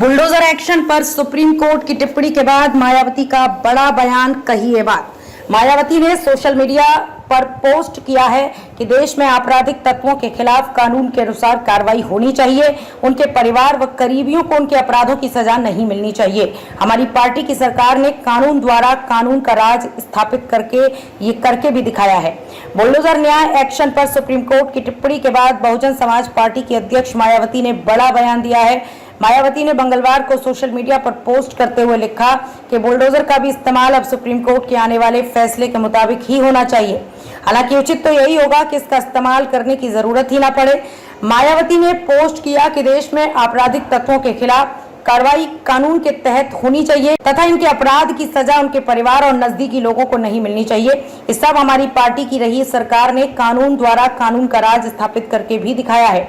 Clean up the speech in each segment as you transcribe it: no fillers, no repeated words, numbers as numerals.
Bulldozer action पर supreme court की टिप्पणी के बाद मायावती का बड़ा बयान, कही ये बात। मायावती ने सोशल मीडिया पर पोस्ट किया है कि देश में आपराधिक तत्वों के खिलाफ कानून के अनुसार कार्रवाई होनी चाहिए। उनके परिवार व करीबियों को उनके अपराधों की सजा नहीं मिलनी चाहिए। हमारी पार्टी की सरकार ने कानून द्वारा कानून का राज स्थापित करके भी दिखाया है। बुलडोजर न्याय एक्शन पर सुप्रीम कोर्ट की टिप्पणी के बाद बहुजन समाज पार्टी की अध्यक्ष मायावती ने बड़ा बयान दिया है। मायावती ने मंगलवार को सोशल मीडिया पर पोस्ट करते हुए लिखा कि बुलडोजर का भी इस्तेमाल अब सुप्रीम कोर्ट के आने वाले फैसले के मुताबिक ही होना चाहिए। हालांकि उचित तो यही होगा कि इसका इस्तेमाल करने की जरूरत ही ना पड़े। मायावती ने पोस्ट किया कि देश में आपराधिक तत्वों के खिलाफ कार्रवाई कानून के तहत होनी चाहिए तथा इनके अपराध की सजा उनके परिवार और नजदीकी लोगों को नहीं मिलनी चाहिए। इस सब हमारी पार्टी की रही सरकार ने कानून द्वारा कानून का राज स्थापित करके भी दिखाया है।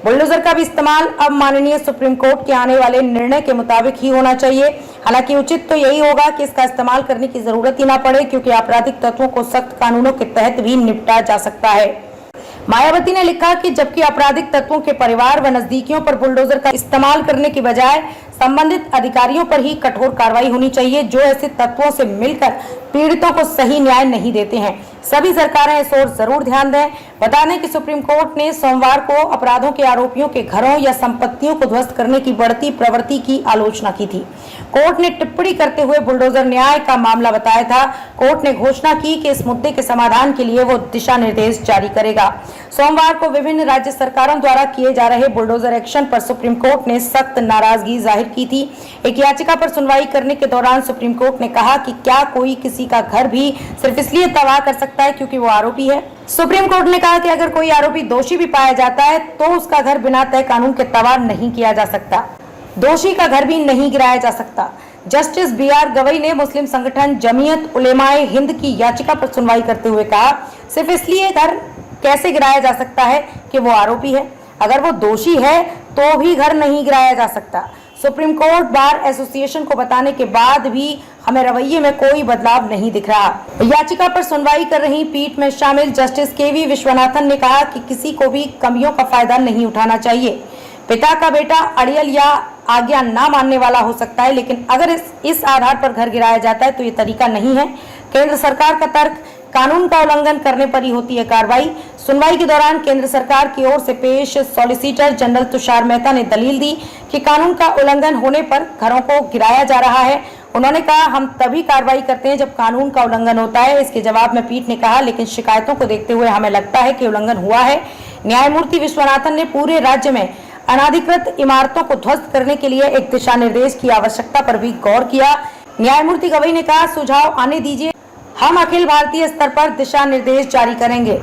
बुलडोजर का भी इस्तेमाल अब माननीय सुप्रीम कोर्ट के आने वाले निर्णय के मुताबिक ही होना चाहिए। हालांकि उचित तो यही होगा कि इसका इस्तेमाल करने की जरूरत ही ना पड़े, क्योंकि आपराधिक तत्वों को सख्त कानूनों के तहत भी निपटा जा सकता है। मायावती ने लिखा कि जबकि आपराधिक तत्वों के परिवार व नजदीकियों पर बुलडोजर का इस्तेमाल करने की बजाय संबंधित अधिकारियों पर ही कठोर कार्रवाई होनी चाहिए, जो ऐसे तत्वों से मिलकर पीड़ितों को सही न्याय नहीं देते हैं। सभी सरकारें इस ओर जरूर ध्यान दें। बता दें कि सुप्रीम कोर्ट ने सोमवार को अपराधों के आरोपियों के घरों या संपत्तियों को ध्वस्त करने की बढ़ती प्रवृत्ति की आलोचना की थी। कोर्ट ने टिप्पणी करते हुए बुलडोजर न्याय का मामला बताया था। कोर्ट ने घोषणा की कि इस मुद्दे के समाधान के लिए वो दिशा निर्देश जारी करेगा। सोमवार को विभिन्न राज्य सरकारों द्वारा किए जा रहे बुलडोजर एक्शन पर सुप्रीम कोर्ट ने सख्त नाराजगी जाहिर की थी। एक याचिका पर सुनवाई करने के दौरान सुप्रीम कोर्ट ने कहा कि क्या कोई किसी का घर भी सिर्फ इसलिए तबाह कर सकता है क्योंकि वो आरोपी है। सुप्रीम कोर्ट ने कहा कि अगर कोई आरोपी दोषी भी पाया जाता है तो उसका घर बिना तय कानून के तबाह नहीं किया जा सकता, दोषी का घर भी नहीं गिराया जा सकता। जस्टिस BR गवई ने मुस्लिम संगठन जमीयत उलेमाए हिंद की याचिका पर सुनवाई करते हुए कहा, सिर्फ इसलिए घर कैसे गिराया जा सकता है कि वो आरोपी है, अगर वो दोषी है तो भी घर नहीं गिराया जा सकता। सुप्रीम कोर्ट बार एसोसिएशन को बताने के बाद भी हमें रवैये में कोई बदलाव नहीं दिख रहा। याचिका पर सुनवाई कर रही पीठ में शामिल जस्टिस KV विश्वनाथन ने कहा कि किसी को भी कमियों का फायदा नहीं उठाना चाहिए। पिता का बेटा अड़ियल या आज्ञा ना मानने वाला हो सकता है, लेकिन अगर इस आधार पर घर गिराया जाता है तो ये तरीका नहीं है। केंद्र सरकार का तर्क, कानून का उल्लंघन करने पर ही होती है कार्रवाई। सुनवाई के दौरान केंद्र सरकार की ओर से पेश सॉलिसिटर जनरल तुषार मेहता ने दलील दी कि कानून का उल्लंघन होने पर घरों को गिराया जा रहा है। उन्होंने कहा, हम तभी कार्रवाई करते हैं जब कानून का उल्लंघन होता है। इसके जवाब में पीठ ने कहा, लेकिन शिकायतों को देखते हुए हमें लगता है कि उल्लंघन हुआ है। न्यायमूर्ति विश्वनाथन ने पूरे राज्य में अनाधिकृत इमारतों को ध्वस्त करने के लिए एक दिशा निर्देश की आवश्यकता पर भी गौर किया। न्यायमूर्ति गवई ने कहा, सुझाव आने दीजिए, हम अखिल भारतीय स्तर पर दिशा निर्देश जारी करेंगे।